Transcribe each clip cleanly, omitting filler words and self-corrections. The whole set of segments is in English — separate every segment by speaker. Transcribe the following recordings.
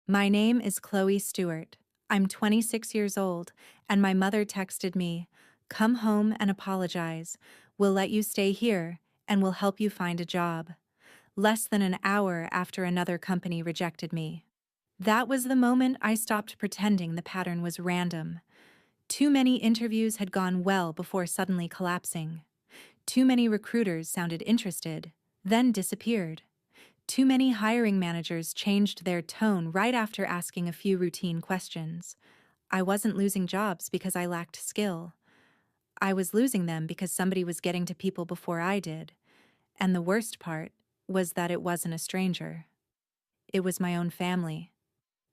Speaker 1: My name is Chloe Stewart. I'm 26 years old, and my mother texted me, "Come home and apologize. We'll let you stay here, and we'll help you find a job." Less than an hour after another company rejected me. That was the moment I stopped pretending the pattern was random. Too many interviews had gone well before suddenly collapsing. Too many recruiters sounded interested, then disappeared. Too many hiring managers changed their tone right after asking a few routine questions. I wasn't losing jobs because I lacked skill. I was losing them because somebody was getting to people before I did. And the worst part was that it wasn't a stranger. It was my own family.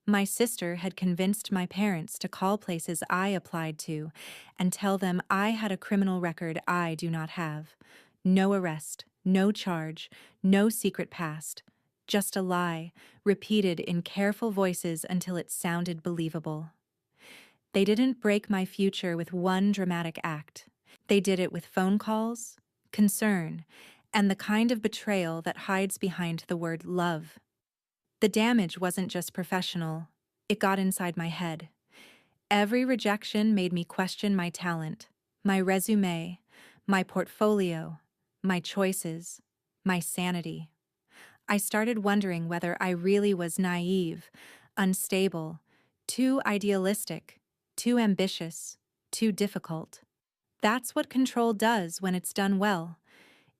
Speaker 1: My sister had convinced my parents to call places I applied to and tell them I had a criminal record I do not have. No arrest, no charge, no secret past. Just a lie, repeated in careful voices until it sounded believable. They didn't break my future with one dramatic act. They did it with phone calls, concern, and the kind of betrayal that hides behind the word love. The damage wasn't just professional, it got inside my head. Every rejection made me question my talent, my resume, my portfolio, my choices, my sanity. I started wondering whether I really was naive, unstable, too idealistic, too ambitious, too difficult. That's what control does when it's done well.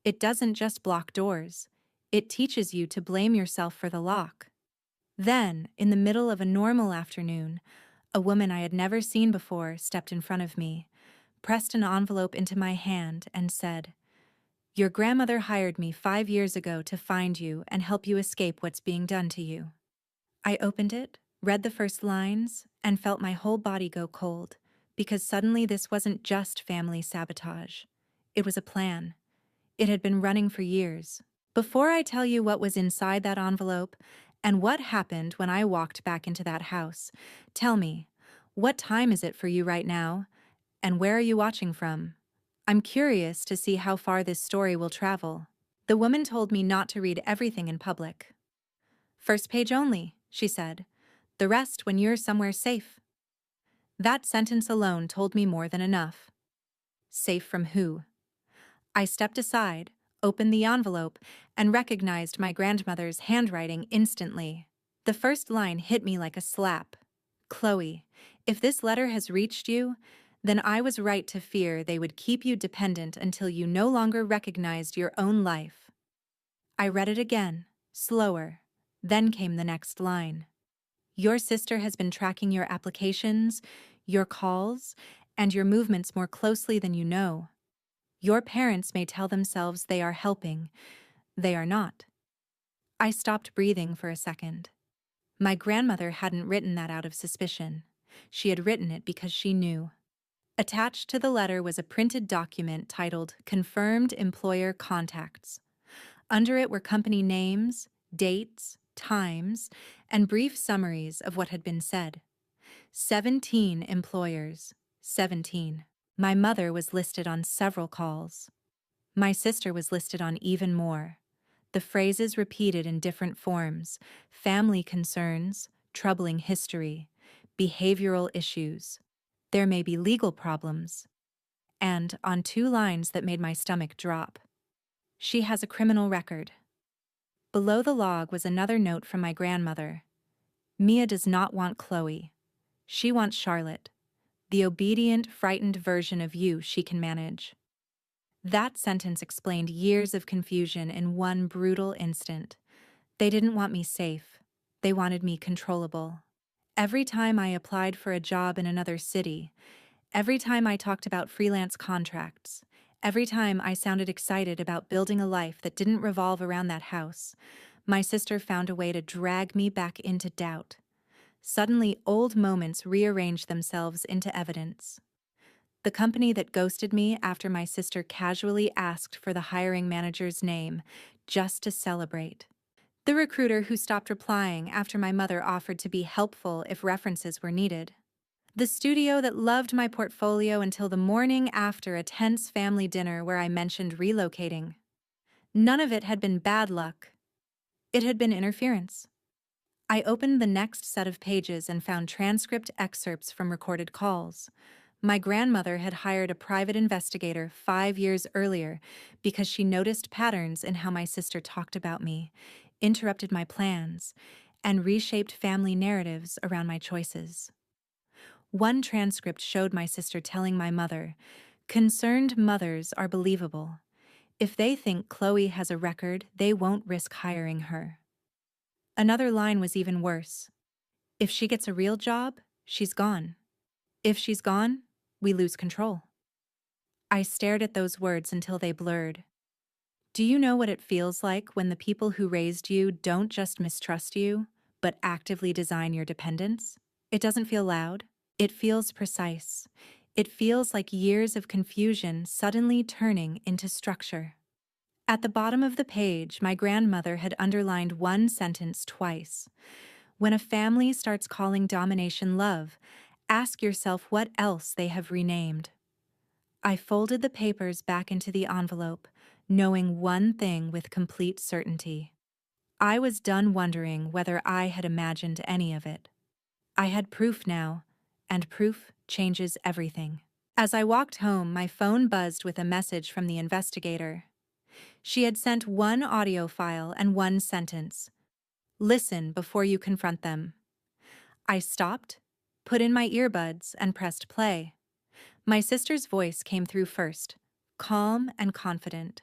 Speaker 1: It doesn't just block doors, it teaches you to blame yourself for the lock. Then, in the middle of a normal afternoon, a woman I had never seen before stepped in front of me, pressed an envelope into my hand, and said, "Your grandmother hired me 5 years ago to find you and help you escape what's being done to you." I opened it, read the first lines, and felt my whole body go cold, because suddenly this wasn't just family sabotage. It was a plan. It had been running for years. Before I tell you what was inside that envelope and what happened when I walked back into that house, tell me, what time is it for you right now? And where are you watching from? I'm curious to see how far this story will travel. The woman told me not to read everything in public. "First page only," she said. "The rest when you're somewhere safe." That sentence alone told me more than enough. Safe from who? I stepped aside, opened the envelope, and recognized my grandmother's handwriting instantly. The first line hit me like a slap. "Chloe, if this letter has reached you, then I was right to fear they would keep you dependent until you no longer recognized your own life." I read it again, slower. Then came the next line. "Your sister has been tracking your applications, your calls, and your movements more closely than you know. Your parents may tell themselves they are helping. They are not." I stopped breathing for a second. My grandmother hadn't written that out of suspicion. She had written it because she knew. Attached to the letter was a printed document titled "Confirmed Employer Contacts." Under it were company names, dates, times, and brief summaries of what had been said. 17 employers. 17. My mother was listed on several calls. My sister was listed on even more. The phrases repeated in different forms: family concerns, troubling history, behavioral issues. There may be legal problems. And on 2 lines that made my stomach drop: "She has a criminal record." Below the log was another note from my grandmother. "Mia does not want Chloe. She wants Charlotte, the obedient, frightened version of you she can manage." That sentence explained years of confusion in one brutal instant. They didn't want me safe. They wanted me controllable. Every time I applied for a job in another city, every time I talked about freelance contracts, every time I sounded excited about building a life that didn't revolve around that house, my sister found a way to drag me back into doubt. Suddenly, old moments rearranged themselves into evidence. The company that ghosted me after my sister casually asked for the hiring manager's name, just to celebrate. The recruiter who stopped replying after my mother offered to be helpful if references were needed. The studio that loved my portfolio until the morning after a tense family dinner where I mentioned relocating. None of it had been bad luck. It had been interference. I opened the next set of pages and found transcript excerpts from recorded calls. My grandmother had hired a private investigator 5 years earlier because she noticed patterns in how my sister talked about me, interrupted my plans, and reshaped family narratives around my choices. One transcript showed my sister telling my mother, "Concerned mothers are believable. If they think Chloe has a record, they won't risk hiring her." Another line was even worse. "If she gets a real job, she's gone. If she's gone, we lose control." I stared at those words until they blurred. Do you know what it feels like when the people who raised you don't just mistrust you, but actively design your dependence? It doesn't feel loud. It feels precise. It feels like years of confusion suddenly turning into structure. At the bottom of the page, my grandmother had underlined one sentence twice. When a family starts calling domination love, ask yourself what else they have renamed. I folded the papers back into the envelope, knowing one thing with complete certainty. I was done wondering whether I had imagined any of it. I had proof now, and proof changes everything. As I walked home, my phone buzzed with a message from the investigator. She had sent one audio file and one sentence. Listen before you confront them. I stopped, put in my earbuds, and pressed play. My sister's voice came through first, calm and confident.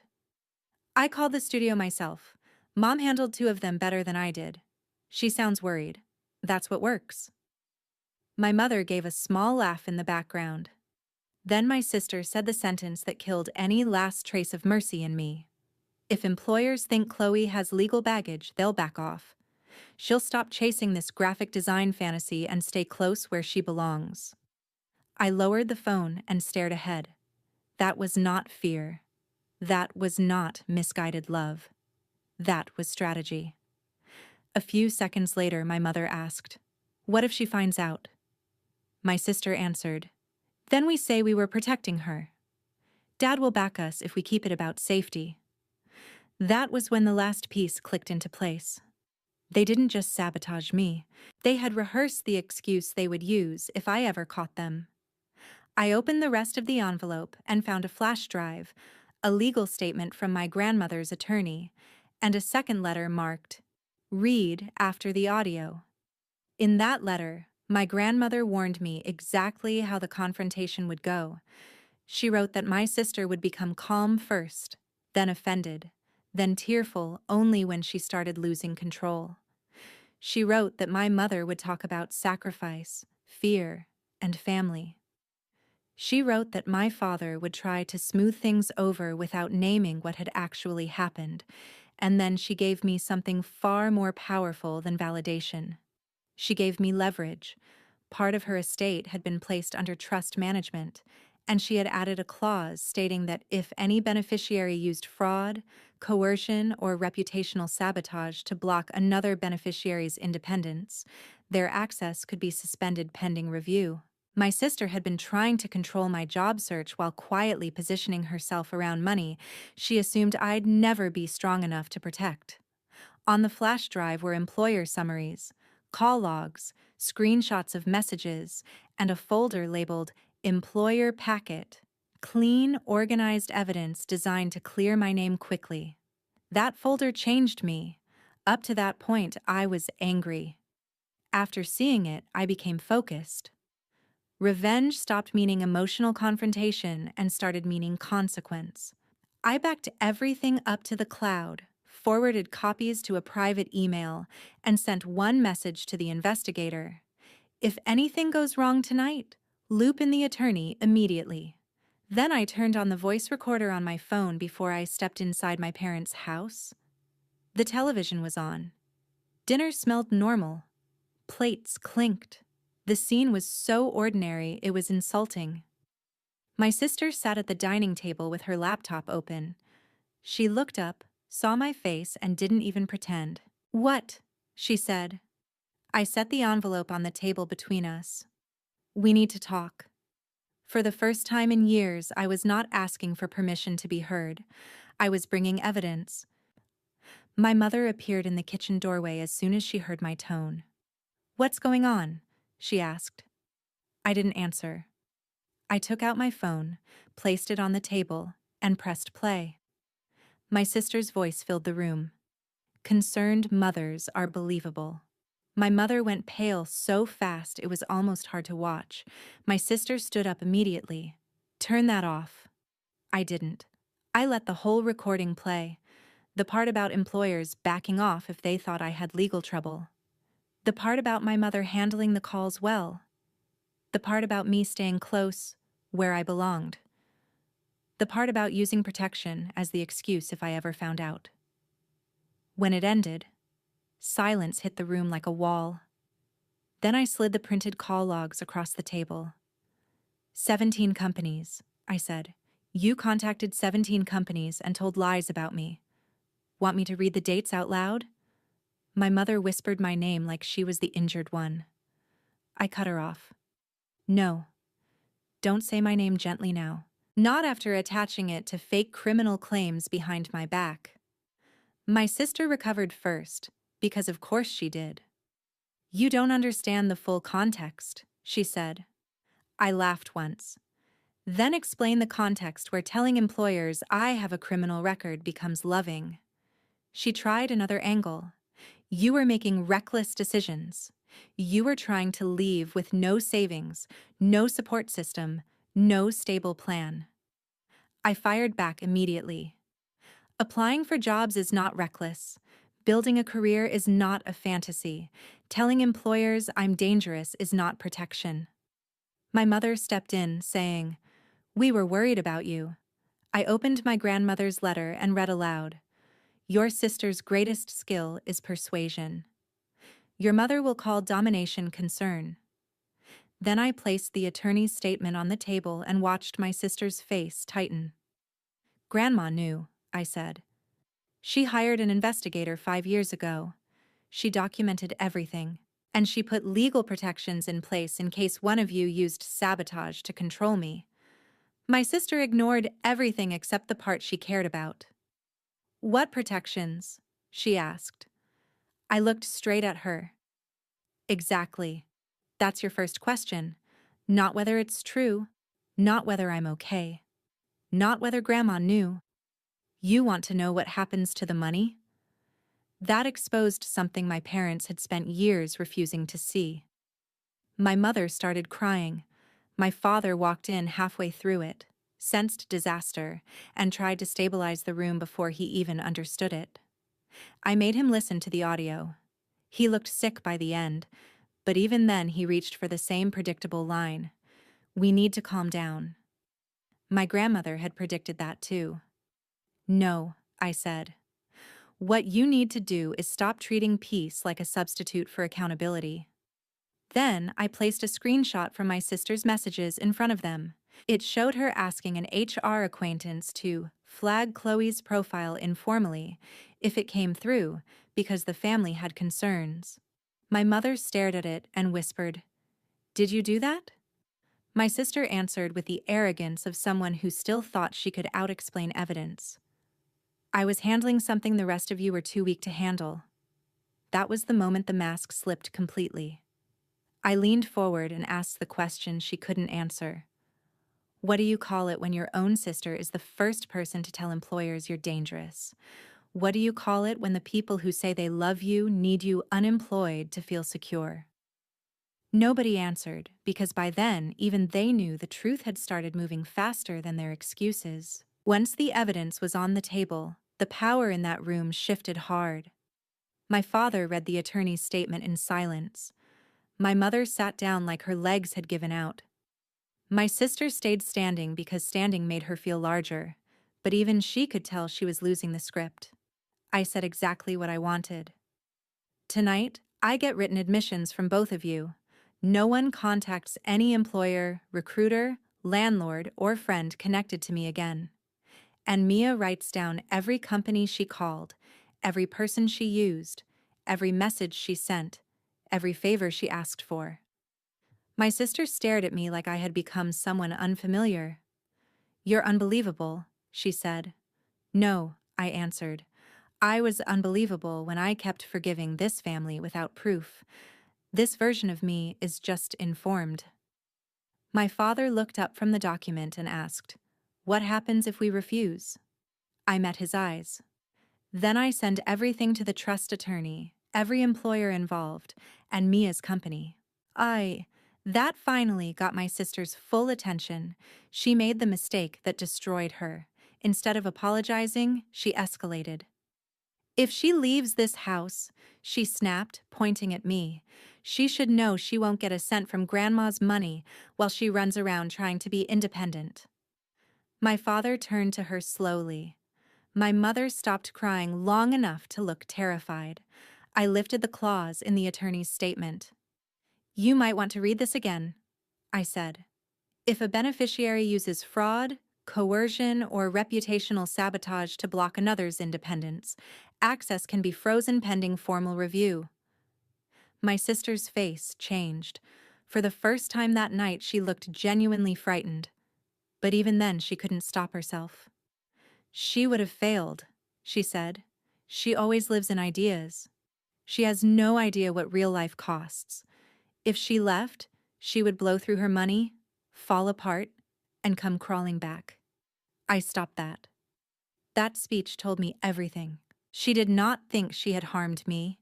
Speaker 1: "I called the studio myself. Mom handled 2 of them better than I did. She sounds worried. That's what works." My mother gave a small laugh in the background. Then my sister said the sentence that killed any last trace of mercy in me. "If employers think Chloe has legal baggage, they'll back off. She'll stop chasing this graphic design fantasy and stay close where she belongs." I lowered the phone and stared ahead. That was not fear. That was not misguided love. That was strategy. A few seconds later, my mother asked, "What if she finds out?" My sister answered, "Then we say we were protecting her. Dad will back us if we keep it about safety." That was when the last piece clicked into place. They didn't just sabotage me. They had rehearsed the excuse they would use if I ever caught them. I opened the rest of the envelope and found a flash drive, a legal statement from my grandmother's attorney, and a second letter marked, "Read after the audio." In that letter, my grandmother warned me exactly how the confrontation would go. She wrote that my sister would become calm first, then offended, then tearful only when she started losing control. She wrote that my mother would talk about sacrifice, fear, and family. She wrote that my father would try to smooth things over without naming what had actually happened, and then she gave me something far more powerful than validation. She gave me leverage. Part of her estate had been placed under trust management, and she had added a clause stating that if any beneficiary used fraud, coercion, or reputational sabotage to block another beneficiary's independence, their access could be suspended pending review. My sister had been trying to control my job search while quietly positioning herself around money she assumed I'd never be strong enough to protect. On the flash drive were employer summaries, call logs, screenshots of messages, and a folder labeled Employer Packet. Clean, organized evidence designed to clear my name quickly. That folder changed me. Up to that point, I was angry. After seeing it, I became focused. Revenge stopped meaning emotional confrontation and started meaning consequence. I backed everything up to the cloud, forwarded copies to a private email, and sent one message to the investigator. If anything goes wrong tonight, loop in the attorney immediately. Then I turned on the voice recorder on my phone before I stepped inside my parents' house. The television was on. Dinner smelled normal. Plates clinked. The scene was so ordinary it was insulting. My sister sat at the dining table with her laptop open. She looked up, saw my face, and didn't even pretend. "What?" she said. I set the envelope on the table between us. "We need to talk." For the first time in years, I was not asking for permission to be heard. I was bringing evidence. My mother appeared in the kitchen doorway as soon as she heard my tone. "What's going on?" she asked. I didn't answer. I took out my phone, placed it on the table, and pressed play. My sister's voice filled the room. Concerned mothers are believable. My mother went pale so fast it was almost hard to watch. My sister stood up immediately. "Turn that off." I didn't. I let the whole recording play. The part about employers backing off if they thought I had legal trouble. The part about my mother handling the calls well. The part about me staying close, where I belonged. The part about using protection as the excuse if I ever found out. When it ended, silence hit the room like a wall. Then I slid the printed call logs across the table. 17 companies, I said. You contacted 17 companies and told lies about me. Want me to read the dates out loud? My mother whispered my name like she was the injured one. I cut her off. No. Don't say my name gently now. Not after attaching it to fake criminal claims behind my back. My sister recovered first, because of course she did. You don't understand the full context, she said. I laughed once. Then explain the context where telling employers I have a criminal record becomes loving. She tried another angle. You were making reckless decisions. You were trying to leave with no savings, no support system, no stable plan. I fired back immediately. Applying for jobs is not reckless. Building a career is not a fantasy. Telling employers I'm dangerous is not protection. My mother stepped in, saying, "We were worried about you." I opened my grandmother's letter and read aloud. Your sister's greatest skill is persuasion. Your mother will call domination concern. Then I placed the attorney's statement on the table and watched my sister's face tighten. Grandma knew, I said. She hired an investigator 5 years ago. She documented everything, and she put legal protections in place in case one of you used sabotage to control me. My sister ignored everything except the part she cared about. What protections? She asked. I looked straight at her. Exactly. That's your first question. Not whether it's true, not whether I'm okay, not whether Grandma knew. You want to know what happens to the money? That exposed something my parents had spent years refusing to see. My mother started crying. My father walked in halfway through it, sensed disaster, and tried to stabilize the room before he even understood it. I made him listen to the audio. He looked sick by the end, but even then he reached for the same predictable line. We need to calm down. My grandmother had predicted that too. No, I said. What you need to do is stop treating peace like a substitute for accountability. Then I placed a screenshot from my sister's messages in front of them. It showed her asking an HR acquaintance to flag Chloe's profile informally if it came through because the family had concerns. My mother stared at it and whispered, "Did you do that?" My sister answered with the arrogance of someone who still thought she could out-explain evidence. I was handling something the rest of you were too weak to handle. That was the moment the mask slipped completely. I leaned forward and asked the question she couldn't answer. What do you call it when your own sister is the first person to tell employers you're dangerous? What do you call it when the people who say they love you need you unemployed to feel secure? Nobody answered, because by then even they knew the truth had started moving faster than their excuses. Once the evidence was on the table, the power in that room shifted hard. My father read the attorney's statement in silence. My mother sat down like her legs had given out. My sister stayed standing because standing made her feel larger, but even she could tell she was losing the script. I said exactly what I wanted. Tonight, I get written admissions from both of you. No one contacts any employer, recruiter, landlord, or friend connected to me again. And Mia writes down every company she called, every person she used, every message she sent, every favor she asked for. My sister stared at me like I had become someone unfamiliar. You're unbelievable, she said. No, I answered. I was unbelievable when I kept forgiving this family without proof. This version of me is just informed. My father looked up from the document and asked, "What happens if we refuse?" I met his eyes. "Then I send everything to the trust attorney, every employer involved, and me as company." That finally got my sister's full attention. She made the mistake that destroyed her. Instead of apologizing, she escalated. "If she leaves this house," she snapped, pointing at me, "she should know she won't get a cent from Grandma's money while she runs around trying to be independent." My father turned to her slowly. My mother stopped crying long enough to look terrified. I lifted the clause in the attorney's statement. "You might want to read this again," I said. "If a beneficiary uses fraud, coercion, or reputational sabotage to block another's independence, access can be frozen pending formal review." My sister's face changed. For the first time that night, she looked genuinely frightened. But even then, she couldn't stop herself. "She would have failed," she said. "She always lives in ideas. She has no idea what real life costs. If she left, she would blow through her money, fall apart, and come crawling back." I stopped that. That speech told me everything. She did not think she had harmed me.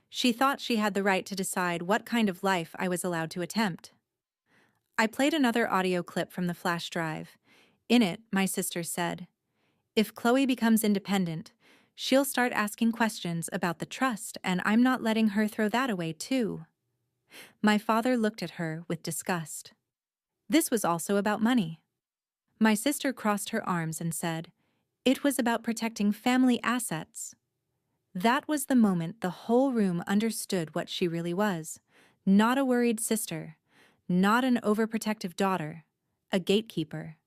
Speaker 1: She thought she had the right to decide what kind of life I was allowed to attempt. I played another audio clip from the flash drive. In it, my sister said, "If Chloe becomes independent, she'll start asking questions about the trust, and I'm not letting her throw that away, too." My father looked at her with disgust. This was also about money. My sister crossed her arms and said, "It was about protecting family assets." That was the moment the whole room understood what she really was. Not a worried sister, not an overprotective daughter, a gatekeeper,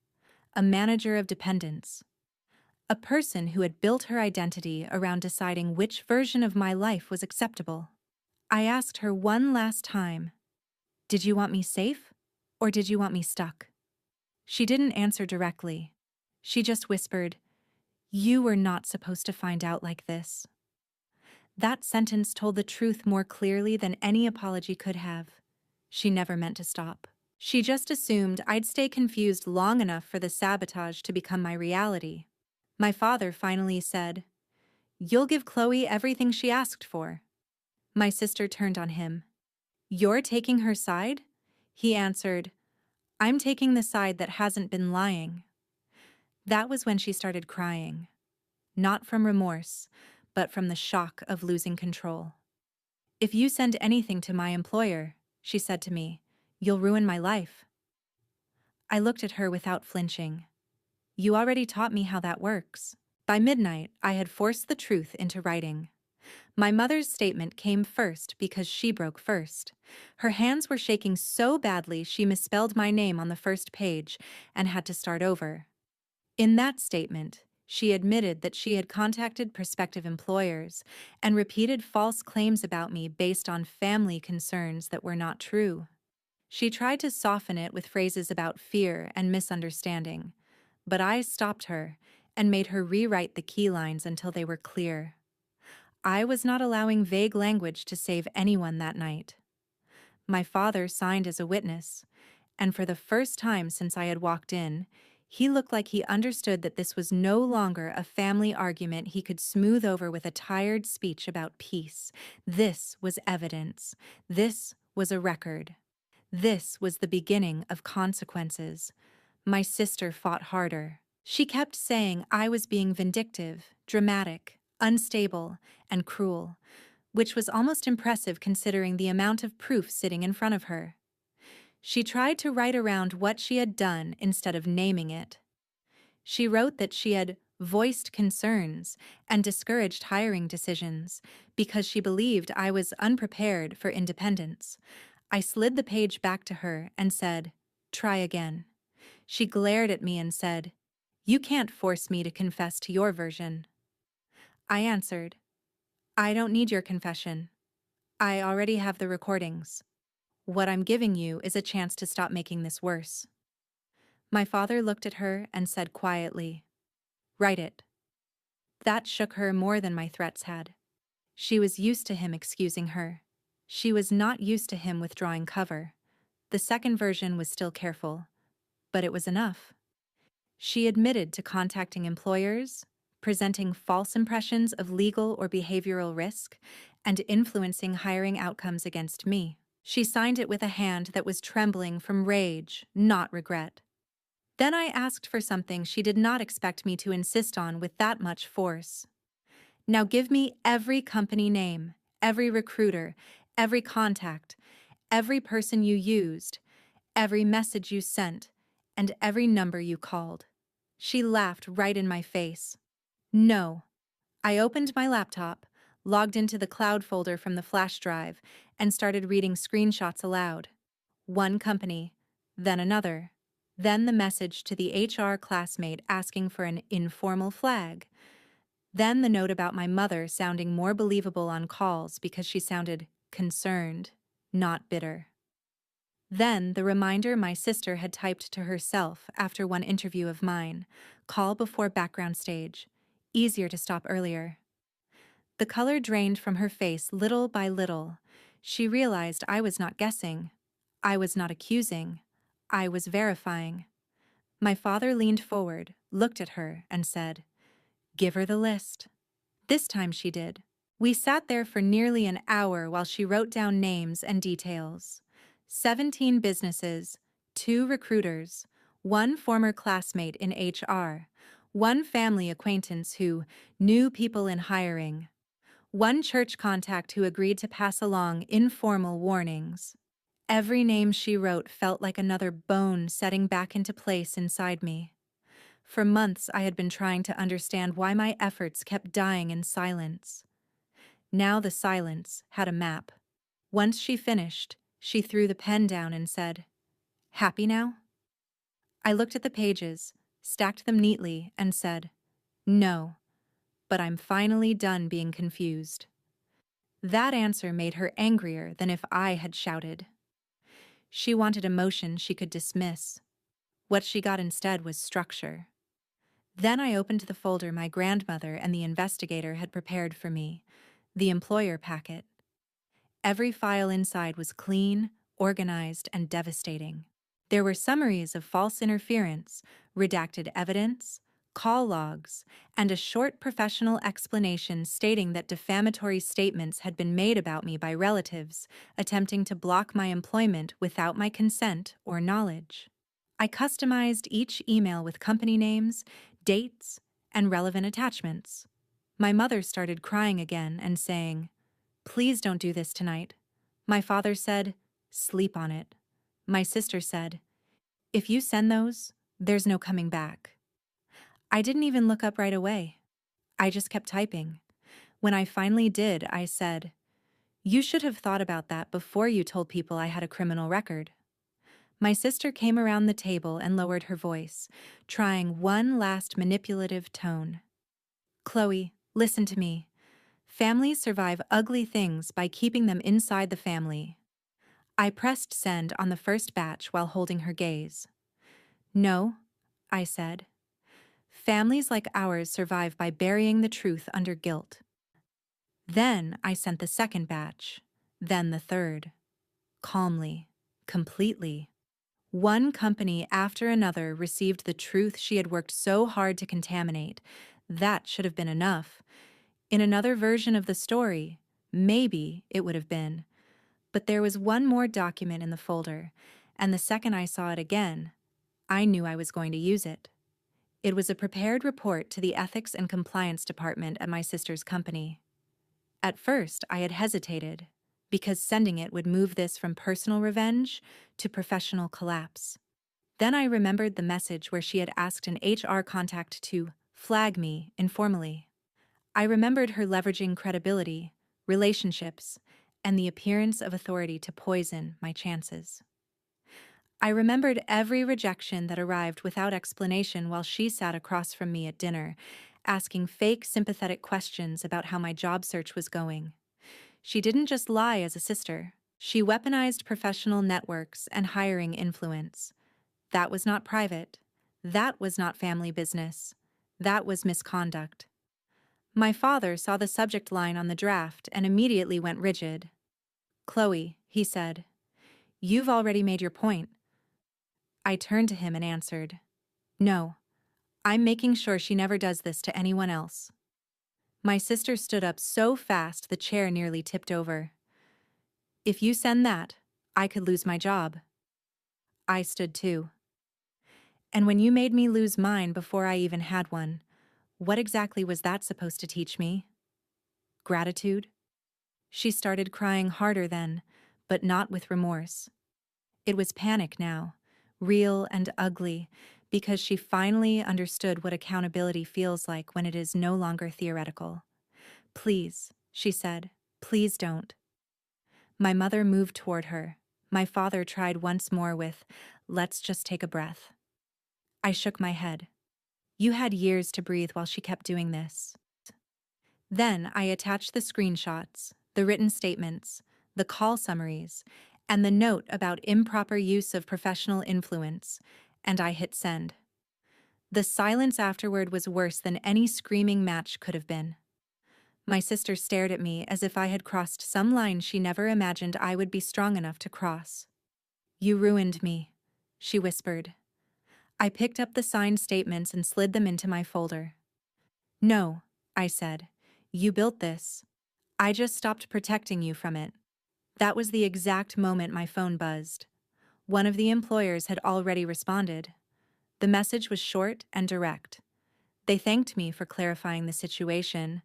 Speaker 1: a manager of dependence, a person who had built her identity around deciding which version of my life was acceptable. I asked her one last time, "Did you want me safe, or did you want me stuck?" She didn't answer directly. She just whispered, "You were not supposed to find out like this." That sentence told the truth more clearly than any apology could have. She never meant to stop. She just assumed I'd stay confused long enough for the sabotage to become my reality. My father finally said, "You'll give Chloe everything she asked for." My sister turned on him. "You're taking her side?" He answered, "I'm taking the side that hasn't been lying." That was when she started crying. Not from remorse, but from the shock of losing control. "If you send anything to my employer," she said to me, "you'll ruin my life." I looked at her without flinching. "You already taught me how that works." By midnight, I had forced the truth into writing. My mother's statement came first because she broke first. Her hands were shaking so badly she misspelled my name on the first page and had to start over. In that statement, she admitted that she had contacted prospective employers and repeated false claims about me based on family concerns that were not true. She tried to soften it with phrases about fear and misunderstanding, but I stopped her and made her rewrite the key lines until they were clear. I was not allowing vague language to save anyone that night. My father signed as a witness, and for the first time since I had walked in, he looked like he understood that this was no longer a family argument he could smooth over with a tired speech about peace. This was evidence. This was a record. This was the beginning of consequences. My sister fought harder. She kept saying I was being vindictive, dramatic, unstable, and cruel, which was almost impressive considering the amount of proof sitting in front of her. She tried to write around what she had done instead of naming it. She wrote that she had voiced concerns and discouraged hiring decisions because she believed I was unprepared for independence. I slid the page back to her and said, "Try again." She glared at me and said, "You can't force me to confess to your version." I answered, "I don't need your confession. I already have the recordings. What I'm giving you is a chance to stop making this worse." My father looked at her and said quietly, "Write it." That shook her more than my threats had. She was used to him excusing her. She was not used to him withdrawing cover. The second version was still careful, but it was enough. She admitted to contacting employers, presenting false impressions of legal or behavioral risk, and influencing hiring outcomes against me. She signed it with a hand that was trembling from rage, not regret. Then I asked for something she did not expect me to insist on with that much force. Now give me every company name, every recruiter, every contact, every person you used, every message you sent, and every number you called. She laughed right in my face. No. I opened my laptop, logged into the cloud folder from the flash drive, and started reading screenshots aloud. One company, then another, then the message to the HR classmate asking for an informal flag, then the note about my mother sounding more believable on calls because she sounded concerned, not bitter. Then the reminder my sister had typed to herself after one interview of mine, call before background stage, easier to stop earlier. The color drained from her face little by little. She realized I was not guessing. I was not accusing. I was verifying. My father leaned forward, looked at her, and said, "Give her the list." This time she did. We sat there for nearly an hour while she wrote down names and details. 17 businesses, 2 recruiters, 1 former classmate in HR, 1 family acquaintance who knew people in hiring, 1 church contact who agreed to pass along informal warnings. Every name she wrote felt like another bone setting back into place inside me. For months I had been trying to understand why my efforts kept dying in silence. Now the silence had a map. Once she finished, she threw the pen down and said, "Happy now?" I looked at the pages, stacked them neatly, and said, "No, but I'm finally done being confused." That answer made her angrier than if I had shouted. She wanted emotion she could dismiss. What she got instead was structure. Then I opened the folder my grandmother and the investigator had prepared for me, the employer packet. Every file inside was clean, organized, and devastating. There were summaries of false interference, redacted evidence, call logs, and a short professional explanation stating that defamatory statements had been made about me by relatives attempting to block my employment without my consent or knowledge. I customized each email with company names, dates, and relevant attachments. My mother started crying again and saying, "Please don't do this tonight." My father said, "Sleep on it." My sister said, "If you send those, there's no coming back." I didn't even look up right away. I just kept typing. When I finally did, I said, "You should have thought about that before you told people I had a criminal record." My sister came around the table and lowered her voice, trying one last manipulative tone. "Chloe, listen to me. Families survive ugly things by keeping them inside the family." I pressed send on the first batch while holding her gaze. "No," I said. "Families like ours survive by burying the truth under guilt." Then I sent the second batch, then the third. Calmly, completely. One company after another received the truth she had worked so hard to contaminate. That should have been enough. In another version of the story, maybe it would have been. But there was one more document in the folder, and the second I saw it again, I knew I was going to use it. It was a prepared report to the Ethics and Compliance Department at my sister's company. At first, I had hesitated, because sending it would move this from personal revenge to professional collapse. Then I remembered the message where she had asked an HR contact to flag me informally. I remembered her leveraging credibility, relationships, and the appearance of authority to poison my chances. I remembered every rejection that arrived without explanation while she sat across from me at dinner, asking fake sympathetic questions about how my job search was going. She didn't just lie as a sister. She weaponized professional networks and hiring influence. That was not private. That was not family business. That was misconduct. My father saw the subject line on the draft and immediately went rigid. "Chloe," he said, "you've already made your point." I turned to him and answered, "No, I'm making sure she never does this to anyone else." My sister stood up so fast the chair nearly tipped over. "If you send that, I could lose my job." I stood too. "And when you made me lose mine before I even had one, what exactly was that supposed to teach me? Gratitude?" She started crying harder then, but not with remorse. It was panic now, real and ugly, because she finally understood what accountability feels like when it is no longer theoretical. "Please," she said, "please don't." My mother moved toward her. My father tried once more with, "Let's just take a breath." I shook my head. "You had years to breathe while she kept doing this." Then I attached the screenshots, the written statements, the call summaries, and the note about improper use of professional influence, and I hit send. The silence afterward was worse than any screaming match could have been. My sister stared at me as if I had crossed some line she never imagined I would be strong enough to cross. "You ruined me," she whispered. I picked up the signed statements and slid them into my folder. "No," I said. "You built this. I just stopped protecting you from it." That was the exact moment my phone buzzed. One of the employers had already responded. The message was short and direct. They thanked me for clarifying the situation,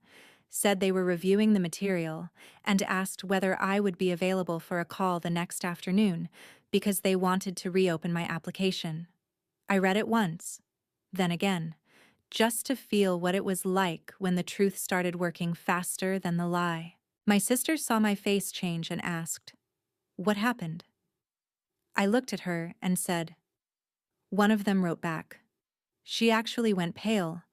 Speaker 1: said they were reviewing the material, and asked whether I would be available for a call the next afternoon because they wanted to reopen my application. I read it once, then again, just to feel what it was like when the truth started working faster than the lie. My sister saw my face change and asked, "What happened?" I looked at her and said, "One of them wrote back." She actually went pale.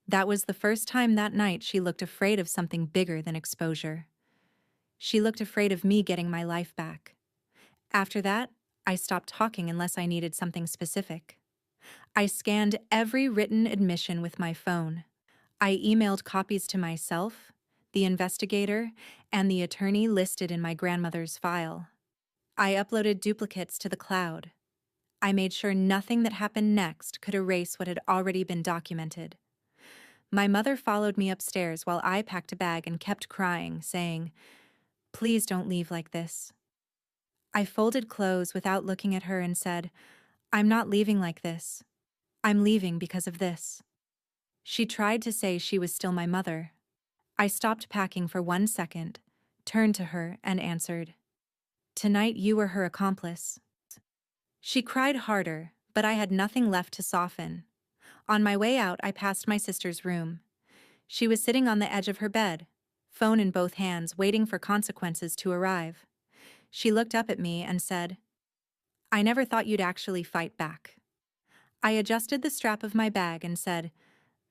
Speaker 1: That was the first time that night she looked afraid of something bigger than exposure. She looked afraid of me getting my life back. After that, I stopped talking unless I needed something specific. I scanned every written admission with my phone. I emailed copies to myself, the investigator, and the attorney listed in my grandmother's file. I uploaded duplicates to the cloud. I made sure nothing that happened next could erase what had already been documented. My mother followed me upstairs while I packed a bag and kept crying, saying, "Please don't leave like this." I folded clothes without looking at her and said, "I'm not leaving like this. I'm leaving because of this." She tried to say she was still my mother. I stopped packing for 1 second, turned to her, and answered, "Tonight you were her accomplice." She cried harder, but I had nothing left to soften. On my way out, I passed my sister's room. She was sitting on the edge of her bed, phone in both hands, waiting for consequences to arrive. She looked up at me and said, "I never thought you'd actually fight back." I adjusted the strap of my bag and said,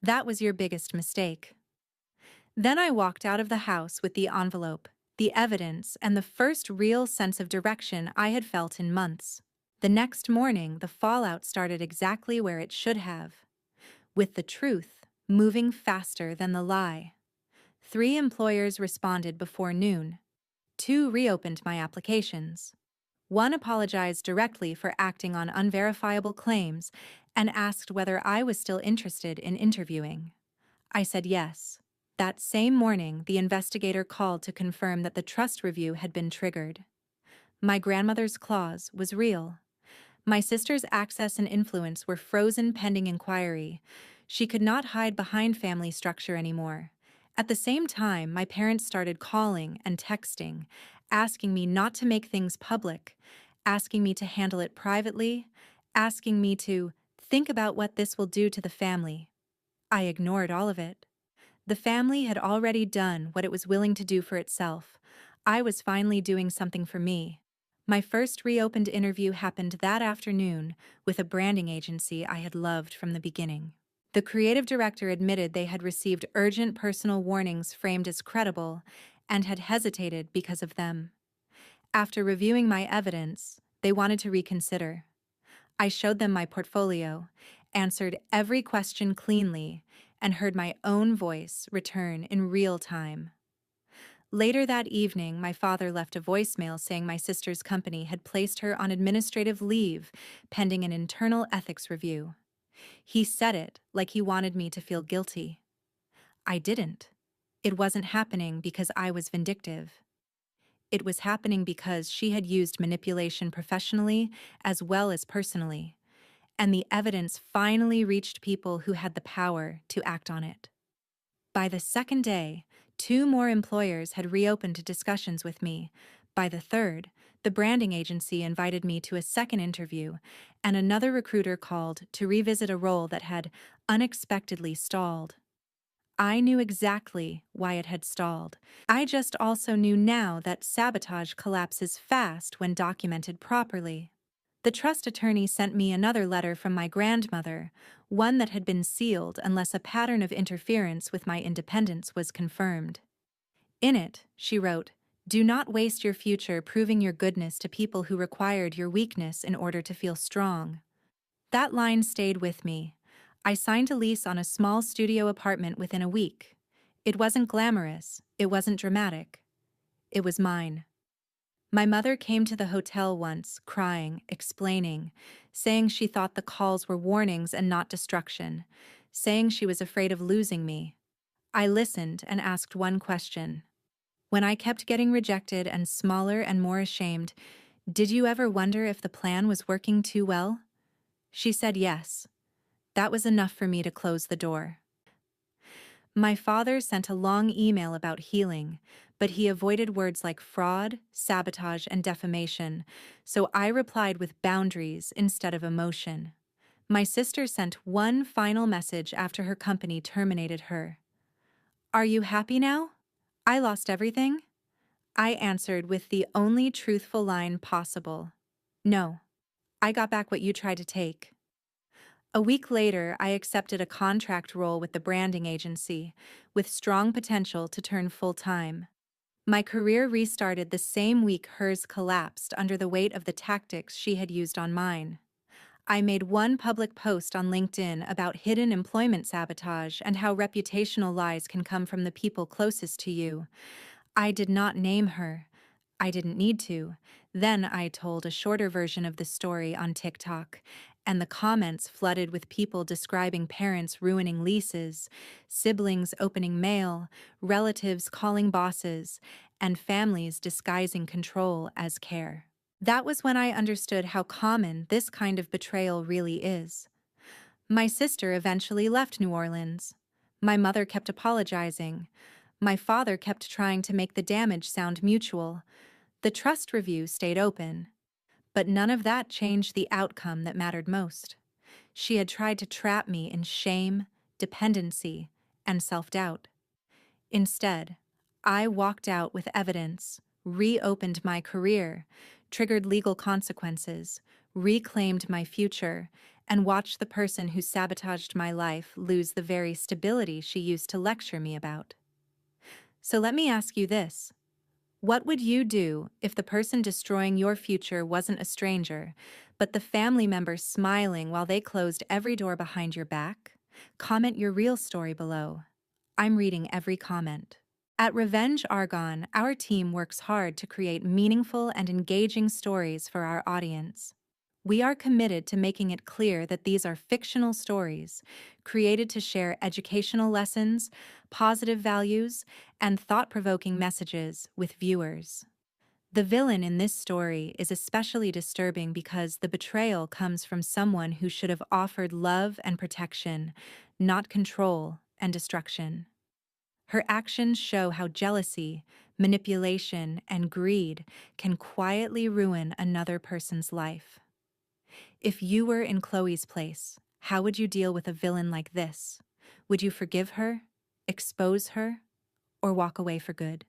Speaker 1: "That was your biggest mistake." Then I walked out of the house with the envelope, the evidence, and the first real sense of direction I had felt in months. The next morning, the fallout started exactly where it should have, with the truth moving faster than the lie. 3 employers responded before noon. 2 reopened my applications. 1 apologized directly for acting on unverifiable claims and asked whether I was still interested in interviewing. I said yes. That same morning, the investigator called to confirm that the trust review had been triggered. My grandmother's clause was real. My sister's access and influence were frozen pending inquiry. She could not hide behind family structure anymore. At the same time, my parents started calling and texting, asking me not to make things public, asking me to handle it privately, asking me to think about what this will do to the family. I ignored all of it. The family had already done what it was willing to do for itself. I was finally doing something for me. My first reopened interview happened that afternoon with a branding agency I had loved from the beginning. The creative director admitted they had received urgent personal warnings framed as credible and had hesitated because of them. After reviewing my evidence, they wanted to reconsider. I showed them my portfolio, answered every question cleanly, and heard my own voice return in real time. Later that evening, my father left a voicemail saying my sister's company had placed her on administrative leave pending an internal ethics review. He said it like he wanted me to feel guilty. I didn't. It wasn't happening because I was vindictive. It was happening because she had used manipulation professionally as well as personally, and the evidence finally reached people who had the power to act on it. By the second day, 2 more employers had reopened discussions with me. By the third, the branding agency invited me to a second interview, and another recruiter called to revisit a role that had unexpectedly stalled. I knew exactly why it had stalled. I just also knew now that sabotage collapses fast when documented properly. The trust attorney sent me another letter from my grandmother, one that had been sealed unless a pattern of interference with my independence was confirmed. In it, she wrote, "Do not waste your future proving your goodness to people who required your weakness in order to feel strong." That line stayed with me. I signed a lease on a small studio apartment within a week. It wasn't glamorous, it wasn't dramatic. It was mine. My mother came to the hotel once, crying, explaining, saying she thought the calls were warnings and not destruction, saying she was afraid of losing me. I listened and asked one question. When I kept getting rejected and smaller and more ashamed, did you ever wonder if the plan was working too well? She said yes. That was enough for me to close the door. My father sent a long email about healing, but he avoided words like fraud, sabotage, and defamation, so I replied with boundaries instead of emotion. My sister sent one final message after her company terminated her. "Are you happy now? I lost everything?" I answered with the only truthful line possible. "No. I got back what you tried to take." A week later, I accepted a contract role with the branding agency, with strong potential to turn full-time. My career restarted the same week hers collapsed under the weight of the tactics she had used on mine. I made one public post on LinkedIn about hidden employment sabotage and how reputational lies can come from the people closest to you. I did not name her. I didn't need to. Then I told a shorter version of the story on TikTok, and the comments flooded with people describing parents ruining leases, siblings opening mail, relatives calling bosses, and families disguising control as care. That was when I understood how common this kind of betrayal really is. My sister eventually left New Orleans. My mother kept apologizing. My father kept trying to make the damage sound mutual. The trust review stayed open. But none of that changed the outcome that mattered most. She had tried to trap me in shame, dependency, and self-doubt. Instead, I walked out with evidence, reopened my career, triggered legal consequences, reclaimed my future, and watched the person who sabotaged my life lose the very stability she used to lecture me about. So let me ask you this. What would you do if the person destroying your future wasn't a stranger, but the family member smiling while they closed every door behind your back? Comment your real story below. I'm reading every comment. At Revenge Argon, our team works hard to create meaningful and engaging stories for our audience. We are committed to making it clear that these are fictional stories, created to share educational lessons, positive values, and thought-provoking messages with viewers. The villain in this story is especially disturbing because the betrayal comes from someone who should have offered love and protection, not control and destruction. Her actions show how jealousy, manipulation, and greed can quietly ruin another person's life. If you were in Chloe's place, how would you deal with a villain like this? Would you forgive her, expose her, or walk away for good?